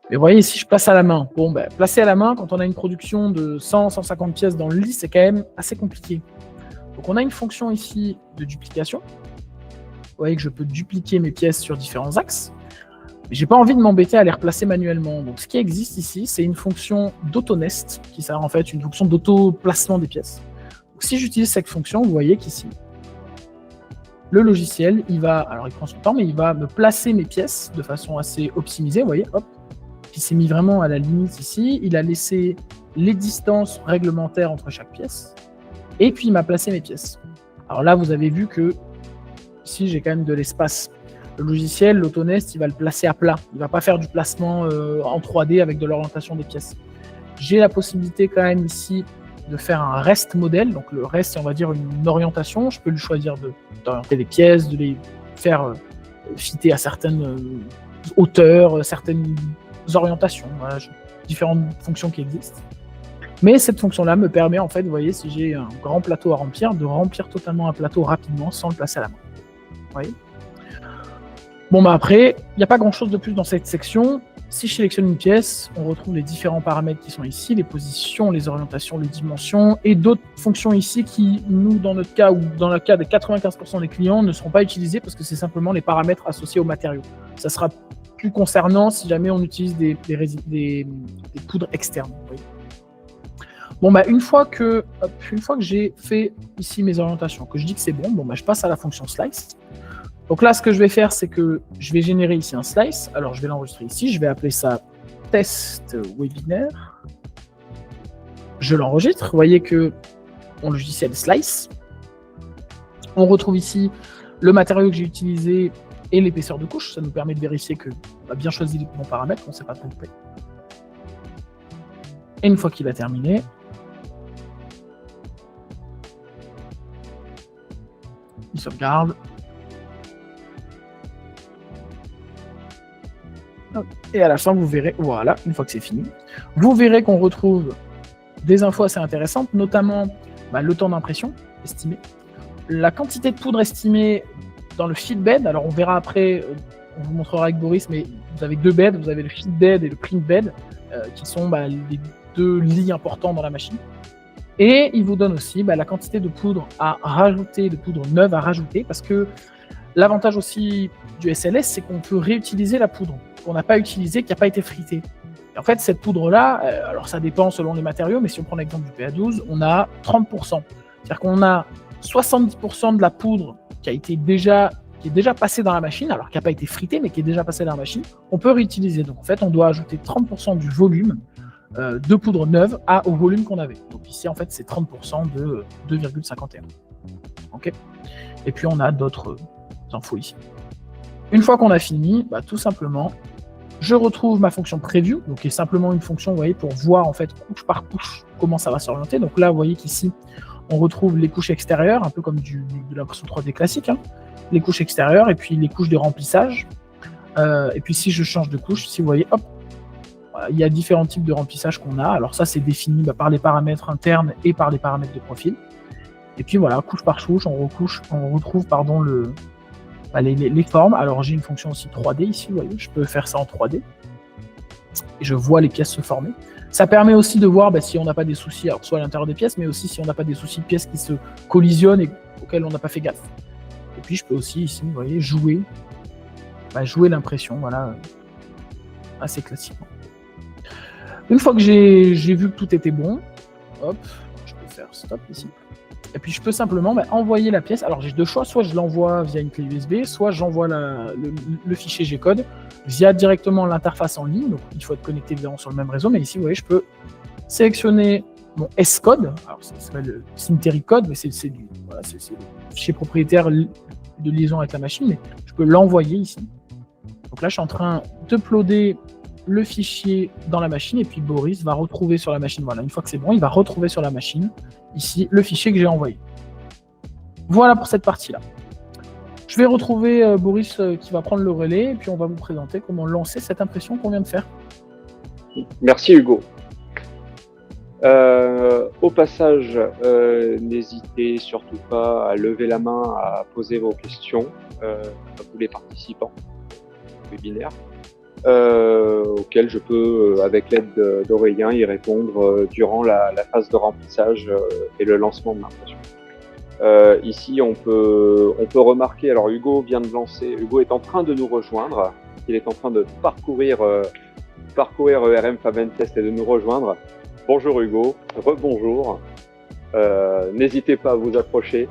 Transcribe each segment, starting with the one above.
Mais vous voyez, si je place à la main, bon, ben, placer à la main, quand on a une production de 100-150 pièces dans le lit, c'est quand même assez compliqué. Donc on a une fonction ici de duplication. Vous voyez que je peux dupliquer mes pièces sur différents axes. Mais j'ai pas envie de m'embêter à les replacer manuellement. Donc ce qui existe ici, c'est une fonction d'auto-nest, qui sert en fait une fonction d'auto-placement des pièces. Donc si j'utilise cette fonction, vous voyez qu'ici, le logiciel, il prend son temps, mais il va me placer mes pièces de façon assez optimisée, vous voyez, hop. Il s'est mis vraiment à la limite ici, il a laissé les distances réglementaires entre chaque pièce, et puis il m'a placé mes pièces. Alors là, vous avez vu que ici, j'ai quand même de l'espace. Le logiciel, l'Autonest, il va le placer à plat. Il ne va pas faire du placement en 3D avec de l'orientation des pièces. J'ai la possibilité quand même ici de faire un rest modèle. Donc le rest, c'est on va dire une orientation. Je peux lui choisir d'orienter les pièces, de les faire fitter à certaines hauteurs, certaines orientations. Voilà, différentes fonctions qui existent. Mais cette fonction-là me permet, en fait, vous voyez, si j'ai un grand plateau à remplir, de remplir totalement un plateau rapidement sans le placer à la main. Vous voyez ? Bon, bah après, il n'y a pas grand-chose de plus dans cette section. Si je sélectionne une pièce, on retrouve les différents paramètres qui sont ici, les positions, les orientations, les dimensions, et d'autres fonctions ici qui, nous, dans notre cas, ou dans le cas de 95% des clients, ne seront pas utilisées parce que c'est simplement les paramètres associés aux matériaux. Ça sera plus concernant si jamais on utilise des poudres externes. Vous voyez. Bon, bah, une fois que j'ai fait ici mes orientations, que je dis que c'est bon, bah, je passe à la fonction slice. Donc là, ce que je vais faire, c'est que je vais générer ici un slice. Alors, je vais l'enregistrer ici. Je vais appeler ça test webinaire. Je l'enregistre. Vous voyez que mon logiciel slice. On retrouve ici le matériau que j'ai utilisé et l'épaisseur de couche. Ça nous permet de vérifier qu'on a bien choisi les bons paramètres, qu'on ne s'est pas trompé. Et une fois qu'il a terminé, il sauvegarde. Et à la fin, vous verrez, voilà, une fois que c'est fini, vous verrez qu'on retrouve des infos assez intéressantes, notamment le temps d'impression estimé, la quantité de poudre estimée dans le feed bed. Alors on verra après, on vous montrera avec Boris, mais vous avez deux beds, vous avez le feed bed et le print bed, qui sont les deux lits importants dans la machine. Et il vous donne aussi la quantité de poudre à rajouter, de poudre neuve à rajouter, parce que l'avantage aussi du SLS, c'est qu'on peut réutiliser la poudre qu'on n'a pas utilisée, qui n'a pas été fritée. Et en fait, cette poudre-là, alors ça dépend selon les matériaux, mais si on prend l'exemple du PA12, on a 30%. C'est-à-dire qu'on a 70% de la poudre qui est déjà passée dans la machine, alors qui n'a pas été fritée, mais qui est déjà passée dans la machine, on peut réutiliser. Donc en fait, on doit ajouter 30% du volume de poudre neuve au volume qu'on avait. Donc ici, en fait, c'est 30% de 2,51. Okay. Et puis, on a d'autres infos ici. Une fois qu'on a fini, tout simplement, je retrouve ma fonction preview, donc qui est simplement une fonction, vous voyez, pour voir en fait couche par couche comment ça va s'orienter. Donc là, vous voyez qu'ici, on retrouve les couches extérieures, un peu comme de l'impression 3D classique, hein, les couches extérieures et puis les couches de remplissage. Et puis si je change de couche, si vous voyez, hop, il y a différents types de remplissage qu'on a. Alors ça, c'est défini par les paramètres internes et par les paramètres de profil. Et puis voilà, couche par couche, on retrouve les formes. Alors j'ai une fonction aussi 3D ici, vous voyez, je peux faire ça en 3D. Et je vois les pièces se former. Ça permet aussi de voir si on n'a pas des soucis, alors soit à l'intérieur des pièces, mais aussi si on n'a pas des soucis de pièces qui se collisionnent et auxquelles on n'a pas fait gaffe. Et puis je peux aussi ici, vous voyez, jouer l'impression, voilà, assez classiquement. Une fois que j'ai vu que tout était bon, hop, je peux faire stop ici. Et puis je peux simplement envoyer la pièce. Alors j'ai deux choix, soit je l'envoie via une clé USB, soit j'envoie le fichier G-code via directement l'interface en ligne. Donc il faut être connecté évidemment sur le même réseau, mais ici vous voyez, je peux sélectionner mon S-code. Alors ça s'appelle le Syntery code, mais c'est le fichier propriétaire de liaison avec la machine, mais je peux l'envoyer ici. Donc là je suis en train d'uploader le fichier dans la machine et puis Boris va retrouver sur la machine. Voilà, une fois que c'est bon, il va retrouver sur la machine ici le fichier que j'ai envoyé. Voilà pour cette partie-là. Je vais retrouver Boris qui va prendre le relais et puis on va vous présenter comment lancer cette impression qu'on vient de faire. Merci Hugo. Au passage, n'hésitez surtout pas à lever la main, à poser vos questions à tous les participants au webinaire. auxquels je peux, avec l'aide d'Aurélien, y répondre durant la phase de remplissage et le lancement de l'impression. Ici, on peut remarquer, alors Hugo vient de lancer, Hugo est en train de nous rejoindre, il est en train de parcourir ERM FabNTest et de nous rejoindre. Bonjour Hugo, rebonjour, n'hésitez pas à vous approcher.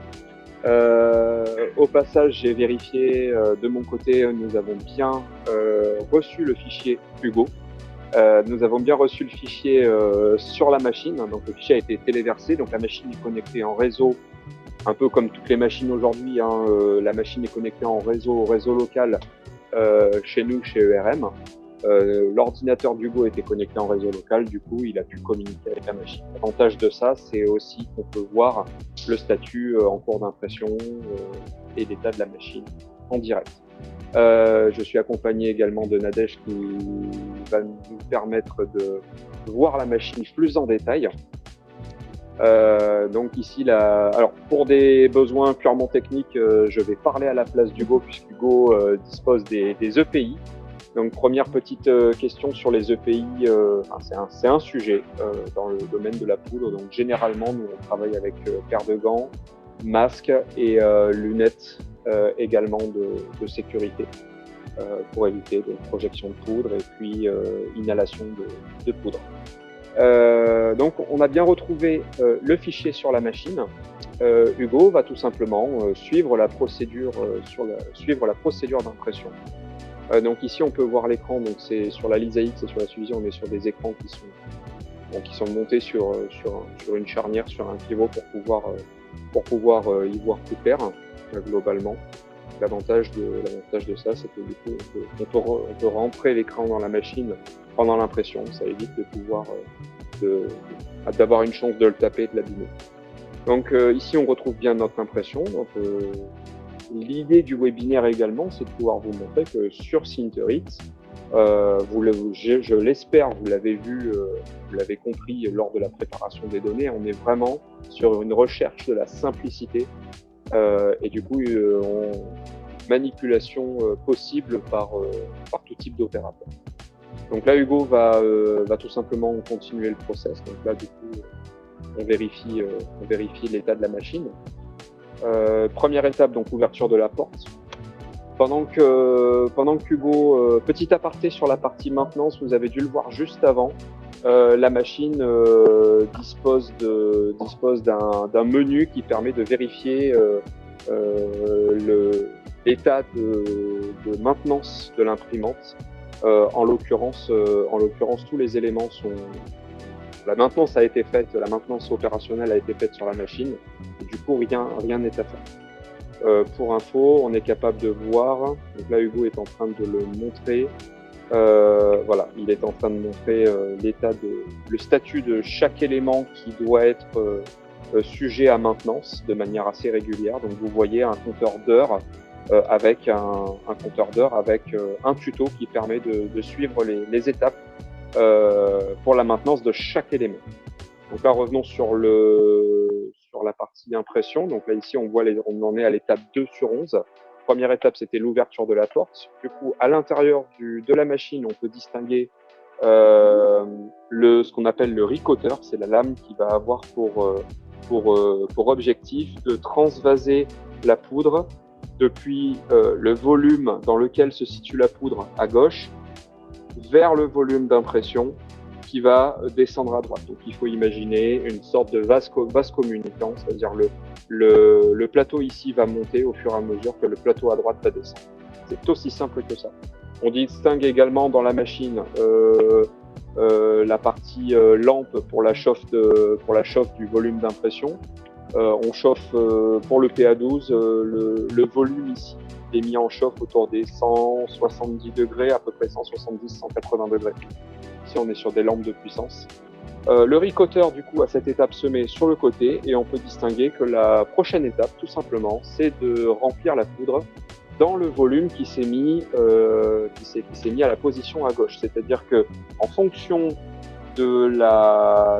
Au passage, j'ai vérifié de mon côté, nous avons bien reçu le fichier Hugo. Nous avons bien reçu le fichier sur la machine, donc le fichier a été téléversé, donc la machine est connectée en réseau, un peu comme toutes les machines aujourd'hui, hein, la machine est connectée en réseau local chez nous, chez ERM. L'ordinateur d'Hugo était connecté en réseau local, du coup il a pu communiquer avec la machine. L'avantage de ça, c'est aussi qu'on peut voir le statut en cours d'impression et l'état de la machine en direct. Je suis accompagné également de Nadège qui va nous permettre de voir la machine plus en détail. Donc ici, alors pour des besoins purement techniques, je vais parler à la place d'Hugo puisqu'Hugo dispose des EPI. Donc première petite question sur les EPI, c'est un sujet dans le domaine de la poudre. Donc généralement, nous on travaille avec paire de gants, masque et lunettes également de sécurité pour éviter de projection de poudre et puis inhalation de poudre. Donc on a bien retrouvé le fichier sur la machine. Hugo va tout simplement suivre la procédure d'impression. Donc ici on peut voir l'écran, donc c'est sur la Lisa X et sur la Suzy, on est sur des écrans qui sont montés sur une charnière, sur un pivot pour pouvoir y voir plus clair globalement. L'avantage de ça, c'est que du coup on peut rentrer l'écran dans la machine pendant l'impression, ça évite de pouvoir d'avoir une chance de le taper et de l'abîmer. Donc ici on retrouve bien notre impression. Donc, l'idée du webinaire également, c'est de pouvoir vous montrer que sur Synterit, je l'espère, vous l'avez vu, vous l'avez compris lors de la préparation des données, on est vraiment sur une recherche de la simplicité et du coup, manipulation possible par tout type d'opérateur. Donc là, Hugo va tout simplement continuer le process. Donc là, du coup, on vérifie l'état de la machine. Première étape, donc ouverture de la porte. Pendant qu'Hugo, petit aparté sur la partie maintenance, vous avez dû le voir juste avant, la machine dispose d'un menu qui permet de vérifier l'état de maintenance de l'imprimante. En l'occurrence, tous les éléments sont... La maintenance a été faite, la maintenance opérationnelle a été faite sur la machine, et du coup rien n'est à faire. Pour info, on est capable de voir, donc là Hugo est en train de le montrer, voilà, il est en train de montrer le statut de chaque élément qui doit être sujet à maintenance de manière assez régulière. Donc vous voyez un compteur d'heures avec un tuto qui permet de suivre les étapes pour la maintenance de chaque élément. Donc là, revenons sur la partie impression. Donc là, ici, on en est à l'étape 2 sur 11. Première étape, c'était l'ouverture de la porte. Du coup, à l'intérieur de la machine, on peut distinguer ce qu'on appelle le ricoteur. C'est la lame qui va avoir pour objectif de transvaser la poudre depuis le volume dans lequel se situe la poudre à gauche vers le volume d'impression qui va descendre à droite. Donc il faut imaginer une sorte de vase communicant, c'est-à-dire le plateau ici va monter au fur et à mesure que le plateau à droite va descendre. C'est aussi simple que ça. On distingue également dans la machine la partie lampe pour la chauffe du volume d'impression. On chauffe pour le PA12, le volume ici est mis en chauffe autour des 170 degrés, à peu près 170-180 degrés. Ici, on est sur des lampes de puissance. Le ricoteur, du coup, à cette étape se met sur le côté et on peut distinguer que la prochaine étape, tout simplement, c'est de remplir la poudre dans le volume qui s'est mis à la position à gauche. C'est-à-dire que en fonction de la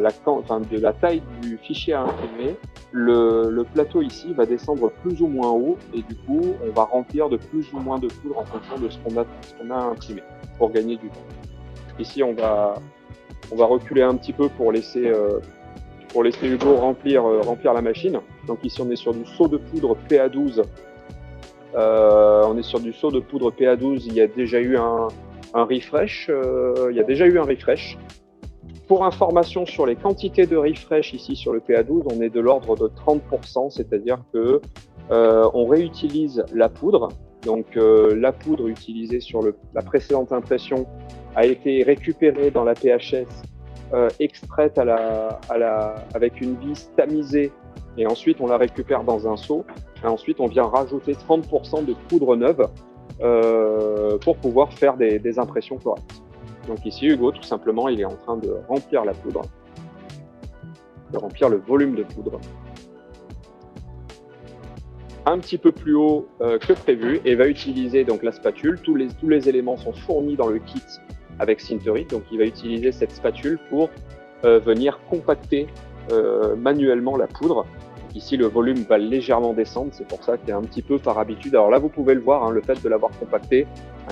taille du fichier à imprimer, le plateau ici va descendre plus ou moins haut et du coup, on va remplir de plus ou moins de poudre en fonction de ce qu'on a imprimé pour gagner du temps. Ici, on va reculer un petit peu pour laisser Hugo remplir la machine. Donc ici, on est sur du seau de poudre PA12. On est sur du seau de poudre PA12. Il y a déjà eu un refresh. Pour information sur les quantités de refresh ici sur le PA12, on est de l'ordre de 30%, c'est-à-dire que on réutilise la poudre. Donc la poudre utilisée sur la précédente impression a été récupérée dans la PHS, extraite avec une vis tamisée, et ensuite on la récupère dans un seau. Et ensuite on vient rajouter 30% de poudre neuve pour pouvoir faire des impressions correctes. Donc ici, Hugo, tout simplement, il est en train de remplir la poudre, de remplir le volume de poudre un petit peu plus haut que prévu, et va utiliser donc la spatule. Tous les éléments sont fournis dans le kit avec Sinterit, donc il va utiliser cette spatule pour venir compacter manuellement la poudre. Ici, le volume va légèrement descendre, c'est pour ça qu'il y a un petit peu par habitude. Alors là, vous pouvez le voir, hein, le fait de l'avoir compacté,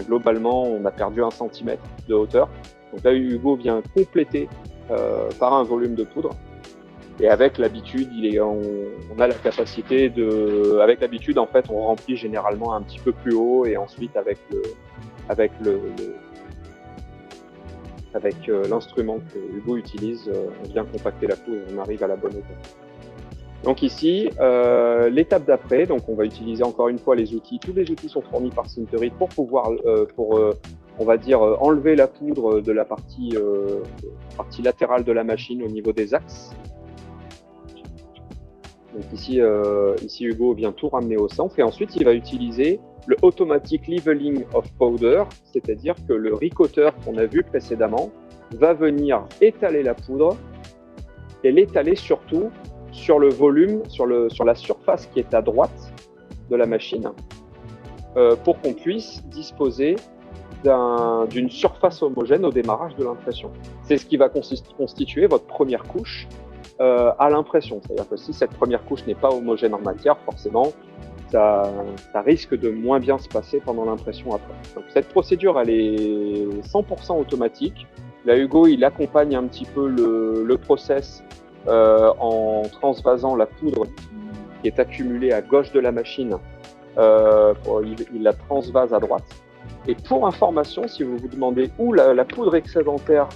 globalement, on a perdu 1 cm de hauteur. Donc là, Hugo vient compléter par un volume de poudre. Et avec l'habitude, on a la capacité avec l'habitude, en fait, on remplit généralement un petit peu plus haut, et ensuite, avec l'instrument que Hugo utilise, on vient compacter la poudre, on arrive à la bonne hauteur. Donc ici, l'étape d'après, donc on va utiliser encore une fois les outils. Tous les outils sont fournis par Sinterit pour pouvoir, on va dire, enlever la poudre de la partie latérale de la machine au niveau des axes. Donc ici, Hugo vient tout ramener au centre, et ensuite il va utiliser le Automatic Leveling of Powder, c'est-à-dire que le ricoteur qu'on a vu précédemment va venir étaler la poudre, et l'étaler surtout sur le volume, sur la surface qui est à droite de la machine, pour qu'on puisse disposer d'une surface homogène au démarrage de l'impression. C'est ce qui va constituer votre première couche à l'impression. C'est-à-dire que si cette première couche n'est pas homogène en matière, forcément, ça risque de moins bien se passer pendant l'impression après. Donc cette procédure, elle est 100% automatique. Là, Hugo, il accompagne un petit peu le process en transvasant la poudre qui est accumulée à gauche de la machine, il la transvase à droite. Et pour information, si vous vous demandez où la poudre excédentaire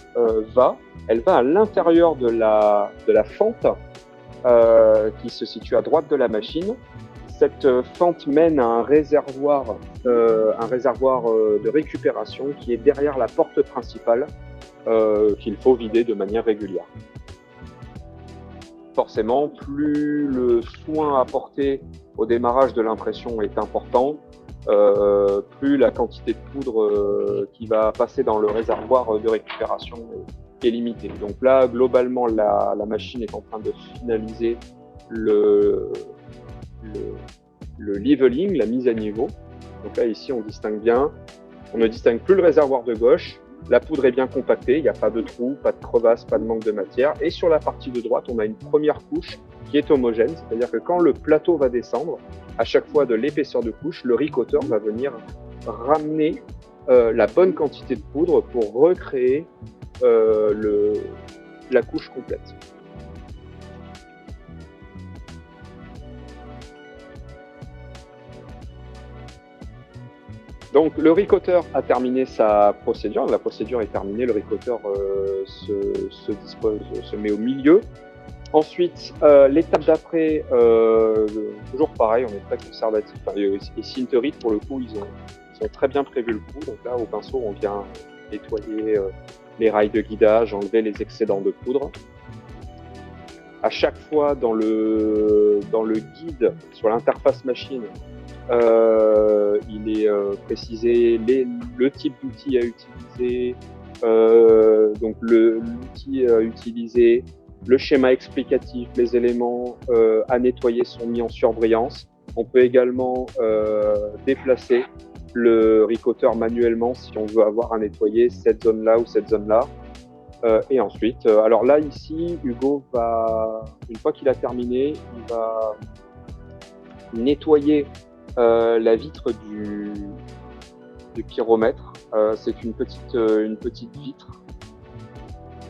elle va à l'intérieur de la fente qui se situe à droite de la machine. Cette fente mène à un réservoir de récupération qui est derrière la porte principale qu'il faut vider de manière régulière. Forcément, plus le soin apporté au démarrage de l'impression est important, plus la quantité de poudre qui va passer dans le réservoir de récupération est limitée. Donc là, globalement, la machine est en train de finaliser le leveling, la mise à niveau. Donc là, ici, on distingue bien. On ne distingue plus le réservoir de gauche. La poudre est bien compactée, il n'y a pas de trou, pas de crevasse, pas de manque de matière. Et sur la partie de droite, on a une première couche qui est homogène, c'est-à-dire que quand le plateau va descendre, à chaque fois de l'épaisseur de couche, le ricoteur va venir ramener la bonne quantité de poudre pour recréer la couche complète. Donc le ricoteur a terminé sa procédure, la procédure est terminée, le ricoteur se met au milieu. Ensuite, l'étape d'après, toujours pareil, on est très conservatif. Et Sinterit, pour le coup, ils ont très bien prévu le coup. Donc là, au pinceau, on vient nettoyer les rails de guidage, enlever les excédents de poudre. À chaque fois, dans le guide, sur l'interface machine, il est précisé le type d'outil à utiliser, donc l'outil à utiliser, le schéma explicatif, les éléments à nettoyer sont mis en surbrillance. On peut également déplacer le ricoteur manuellement si on veut avoir à nettoyer cette zone-là ou cette zone-là. Et ensuite, alors là, ici, Hugo va, une fois qu'il a terminé, il va nettoyer la vitre du pyromètre. C'est une petite vitre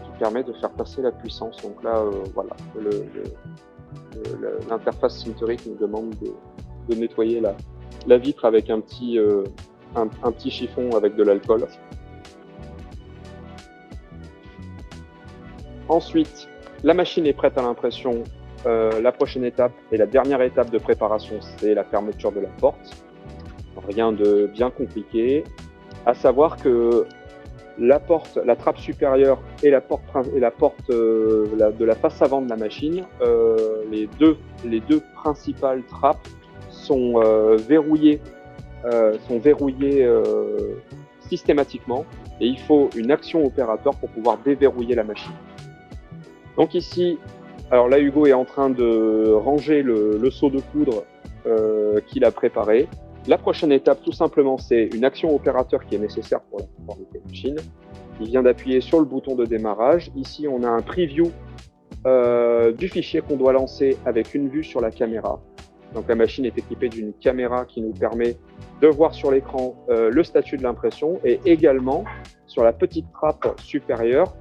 qui permet de faire passer la puissance. Donc là, voilà, l'interface Synthoric nous demande de nettoyer la vitre avec un petit chiffon avec de l'alcool. Ensuite, la machine est prête à l'impression. La prochaine étape et la dernière étape de préparation, c'est la fermeture de la porte. Rien de bien compliqué. À savoir que la trappe supérieure et la porte de la face avant de la machine, les deux principales trappes sont verrouillées systématiquement, et il faut une action opérateur pour pouvoir déverrouiller la machine. Donc ici, alors là Hugo est en train de ranger le seau de poudre qu'il a préparé. La prochaine étape, tout simplement, c'est une action opérateur qui est nécessaire pour la conformité de la machine. Il vient d'appuyer sur le bouton de démarrage. Ici, on a un preview du fichier qu'on doit lancer avec une vue sur la caméra. Donc la machine est équipée d'une caméra qui nous permet de voir sur l'écran le statut de l'impression, et également sur la petite trappe supérieure,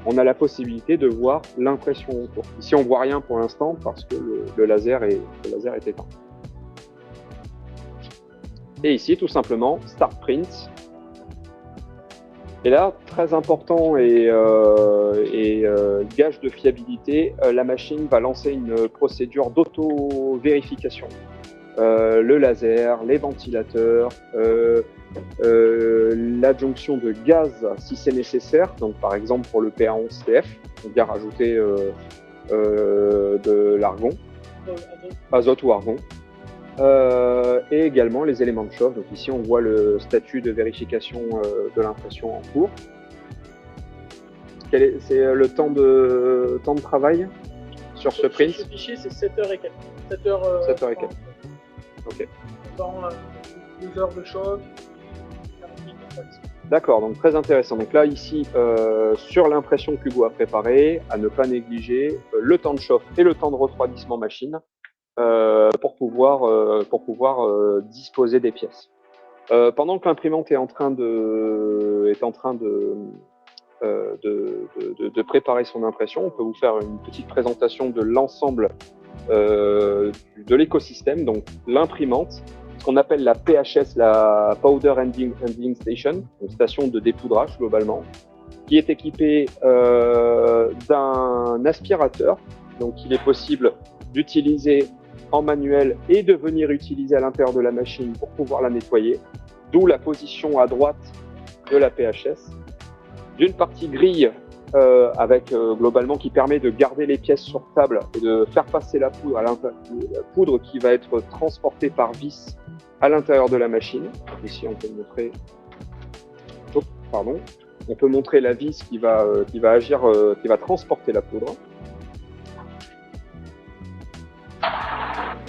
on a la possibilité de voir l'impression en cours. Ici, on voit rien pour l'instant parce que le laser est éteint. Et ici, tout simplement, Start Print. Et là, très important et gage de fiabilité, la machine va lancer une procédure d'auto-vérification. Le laser, les ventilateurs, l'adjonction de gaz si c'est nécessaire. Donc, par exemple, pour le PA11TF, on vient rajouter de l'argon, azote ou argon. Et également les éléments de chauffe. Donc ici on voit le statut de vérification de l'impression en cours. C'est le temps de travail sur ce print? Ce fichier c'est 7h et quelques. 7h et quelques. Ok. Dans 2 heures de choc. D'accord, donc très intéressant. Donc là ici sur l'impression qu'Hugo a préparée, à ne pas négliger le temps de chauffe et le temps de refroidissement machine. Pour pouvoir disposer des pièces. Pendant que l'imprimante est en train de préparer son impression, on peut vous faire une petite présentation de l'ensemble de l'écosystème. Donc l'imprimante, ce qu'on appelle la PHS, la Powder Handling Station, une station de dépoudrage globalement, qui est équipée d'un aspirateur. Donc il est possible d'utiliser en manuel et de venir utiliser à l'intérieur de la machine pour pouvoir la nettoyer, d'où la position à droite de la PHS, d'une partie grille avec globalement qui permet de garder les pièces sur table et de faire passer la poudre la poudre qui va être transportée par vis à l'intérieur de la machine. Ici on peut montrer on peut montrer la vis qui va transporter la poudre.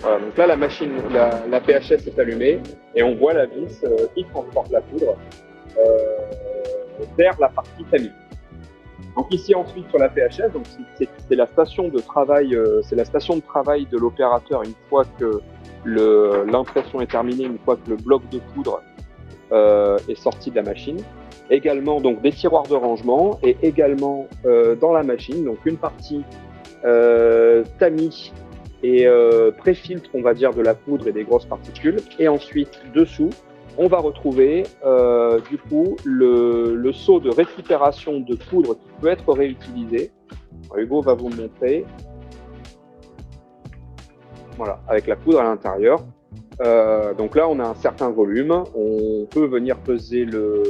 Voilà, donc là, la machine, la PHS est allumée et on voit la vis qui transporte la poudre vers la partie tamis. Donc ici ensuite sur la PHS, donc c'est la station de travail, de l'opérateur une fois que l'impression est terminée, une fois que le bloc de poudre est sorti de la machine. Également donc des tiroirs de rangement et également dans la machine donc une partie tamis et pré-filtre, on va dire, de la poudre et des grosses particules. Et ensuite, dessous, on va retrouver du coup le seau de récupération de poudre qui peut être réutilisé. Alors, Hugo va vous le montrer. Voilà, avec la poudre à l'intérieur. Donc là, on a un certain volume. On peut venir peser le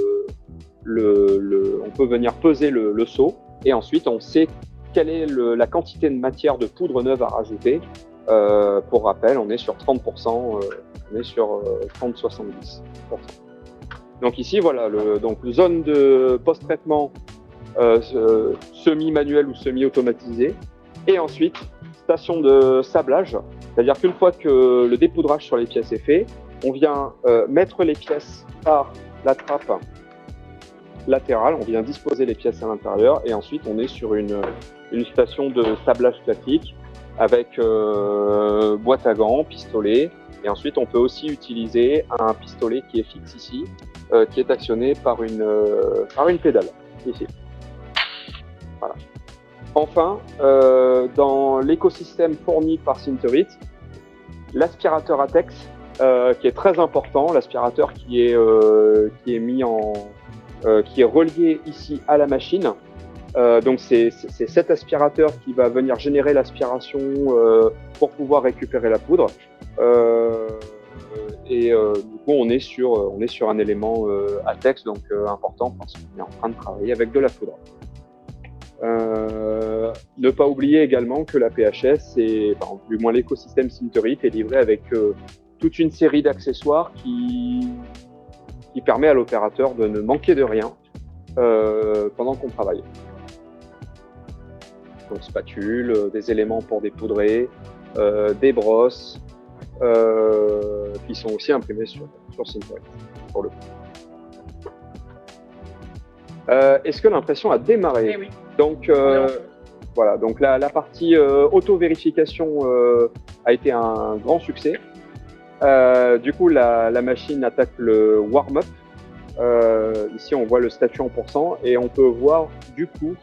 seau. Et ensuite, on sait quelle est la quantité de matière de poudre neuve à rajouter. Pour rappel, on est sur 30%, on est sur 30-70%. Donc ici, voilà, donc zone de post-traitement semi-manuelle ou semi-automatisée. Et ensuite, station de sablage, c'est-à-dire qu'une fois que le dépoudrage sur les pièces est fait, on vient mettre les pièces par la trappe latérale, on vient disposer les pièces à l'intérieur et ensuite on est sur une station de sablage classique avec boîte à gants, pistolet, et ensuite on peut aussi utiliser un pistolet qui est fixe ici, qui est actionné par une pédale, ici. Voilà. Enfin, dans l'écosystème fourni par Synterit, l'aspirateur Atex, qui est très important, l'aspirateur qui est relié ici à la machine. Donc c'est cet aspirateur qui va venir générer l'aspiration pour pouvoir récupérer la poudre. Du coup, on est sur un élément Atex, donc important parce qu'on est en train de travailler avec de la poudre. Ne pas oublier également que la PHS, du moins l'écosystème Synterit, est livré avec toute une série d'accessoires qui permet à l'opérateur de ne manquer de rien pendant qu'on travaille. Donc spatule, des éléments pour dépoudrer, des brosses, qui sont aussi imprimés sur Synterit, pour le coup. Est-ce que l'impression a démarré? Eh oui. Donc voilà, donc la partie auto-vérification a été un grand succès. Du coup, la machine attaque le warm-up. Ici, on voit le statut en pourcent et on peut voir du coup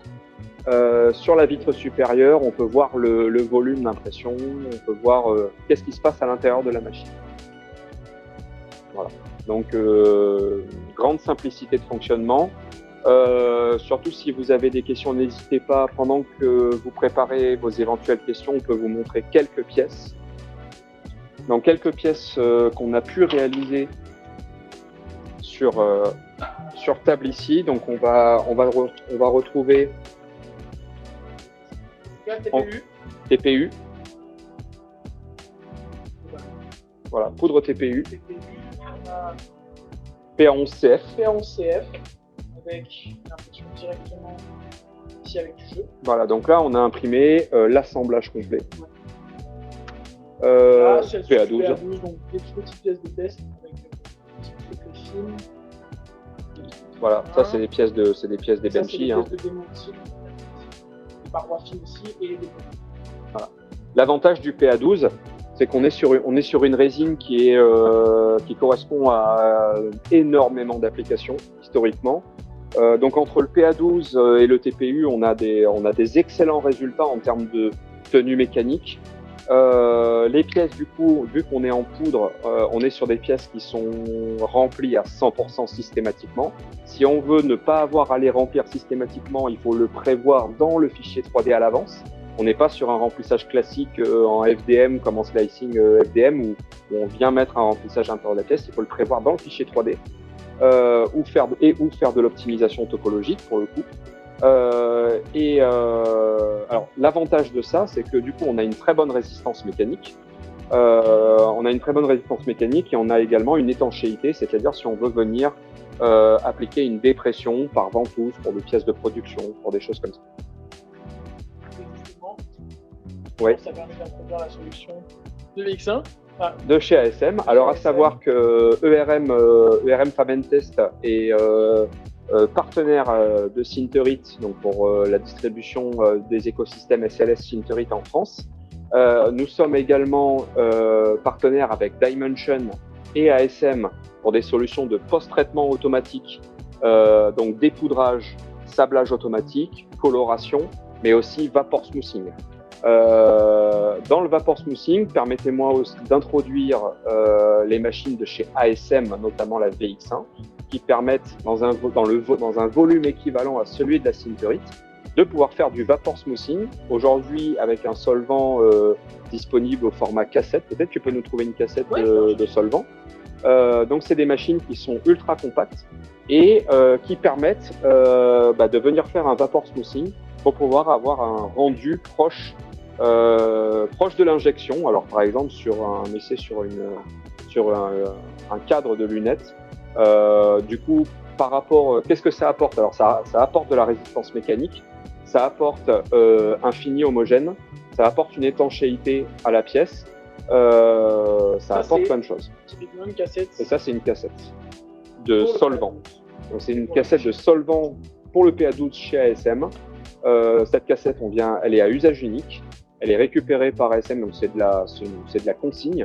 sur la vitre supérieure, on peut voir le volume d'impression, on peut voir qu'est-ce qui se passe à l'intérieur de la machine. Voilà. Donc, grande simplicité de fonctionnement. Surtout si vous avez des questions, n'hésitez pas, pendant que vous préparez vos éventuelles questions, on peut vous montrer quelques pièces. Donc quelques pièces qu'on a pu réaliser sur table ici. Donc on va retrouver TPU. Voilà, poudre TPU. PA11CF. Avec l'impression directement ici avec du jeu. Voilà, donc là on a imprimé l'assemblage complet. PA12. Donc des petites pièces de test avec des petites fines. Voilà, ça c'est des pièces des Benchy. Hein. Des parois fines aussi et des voilà. L'avantage du PA12, c'est qu'on est sur une résine qui correspond à énormément d'applications historiquement. Donc entre le PA12 et le TPU, on a des excellents résultats en termes de tenue mécanique. Les pièces, du coup, vu qu'on est en poudre, on est sur des pièces qui sont remplies à 100% systématiquement. Si on veut ne pas avoir à les remplir systématiquement, il faut le prévoir dans le fichier 3D à l'avance. On n'est pas sur un remplissage classique en FDM, comme en slicing FDM, où on vient mettre un remplissage à l'intérieur de la pièce. Il faut le prévoir dans le fichier 3D. Ou faire de l'optimisation topologique pour le coup. Alors l'avantage de ça, c'est que du coup on a une très bonne résistance mécanique. Et on a également une étanchéité, c'est-à-dire si on veut venir appliquer une dépression par ventouse pour des pièces de production, pour des choses comme ça. Ouais. Ça permet d'introduire la solution de VX1. De chez ASM. Alors à savoir que ERM Famentest est partenaire de Synterit, donc pour la distribution des écosystèmes SLS Synterit en France. Nous sommes également partenaires avec Dimension et ASM pour des solutions de post-traitement automatique, donc dépoudrage, sablage automatique, coloration, mais aussi vapor smoothing. Dans le vapor smoothing, permettez-moi aussi d'introduire les machines de chez ASM, notamment la VX1, qui permettent, dans un volume équivalent à celui de la Synterit, de pouvoir faire du vapor smoothing. Aujourd'hui, avec un solvant disponible au format cassette, peut-être tu peux nous trouver une cassette de solvant. Donc, c'est des machines qui sont ultra compactes et qui permettent de venir faire un vapor smoothing pour pouvoir avoir un rendu proche de l'injection. Alors par exemple sur un cadre de lunettes, du coup par rapport, qu'est-ce que ça apporte? Alors ça apporte de la résistance mécanique, ça apporte un fini homogène, ça apporte une étanchéité à la pièce, ça apporte plein de choses. Typiquement une cassette. Et ça c'est une cassette de solvant. Donc, c'est une cassette de solvant pour le PA12 chez ASM. Cette cassette, elle est à usage unique. Elle est récupérée par ASM, donc c'est de la consigne.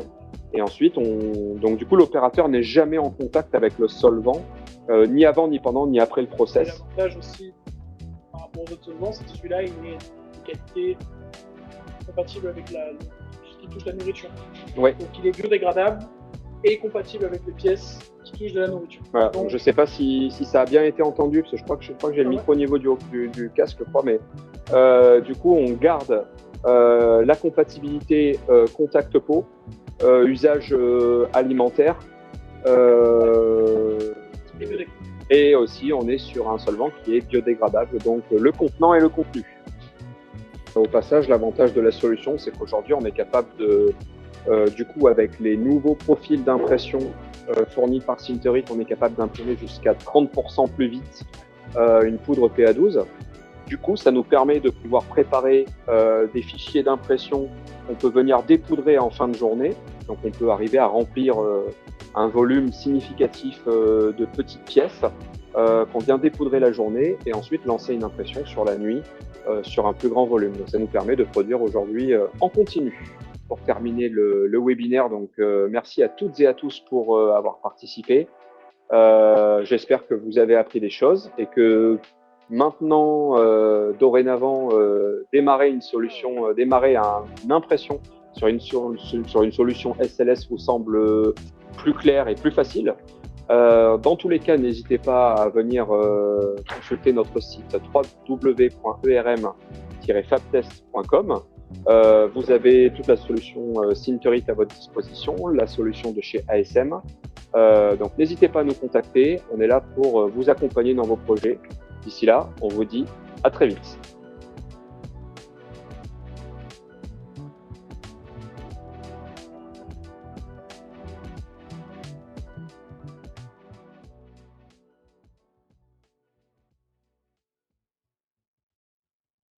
Et ensuite, donc du coup, l'opérateur n'est jamais en contact avec le solvant, ni avant, ni pendant, ni après le process. L'avantage aussi par rapport aux autres solvants, c'est que celui-là, il est de qualité compatible avec tout ce qui touche la nourriture. Ouais. Donc il est biodégradable et compatible avec les pièces qui touchent de la nourriture. Voilà. Donc, je ne sais pas si ça a bien été entendu, parce que je crois que j'ai le micro au niveau du casque, je crois, mais du coup, on garde la compatibilité contact peau, usage alimentaire, et aussi on est sur un solvant qui est biodégradable, donc le contenant et le contenu. Au passage, l'avantage de la solution, c'est qu'aujourd'hui on est capable de, du coup, avec les nouveaux profils d'impression fournis par Synterit, on est capable d'imprimer jusqu'à 30% plus vite une poudre PA12. Du coup, ça nous permet de pouvoir préparer des fichiers d'impression qu'on peut venir dépoudrer en fin de journée. Donc, on peut arriver à remplir un volume significatif de petites pièces qu'on vient dépoudrer la journée et ensuite lancer une impression sur la nuit sur un plus grand volume. Donc, ça nous permet de produire aujourd'hui en continu. Pour terminer le webinaire, donc merci à toutes et à tous pour avoir participé. J'espère que vous avez appris des choses et que maintenant, dorénavant, démarrer une impression sur une solution SLS vous semble plus clair et plus facile. Dans tous les cas, n'hésitez pas à venir consulter notre site www.erm-fabtest.com. Vous avez toute la solution Synterit à votre disposition, la solution de chez ASM. Donc n'hésitez pas à nous contacter, on est là pour vous accompagner dans vos projets. D'ici là, on vous dit à très vite.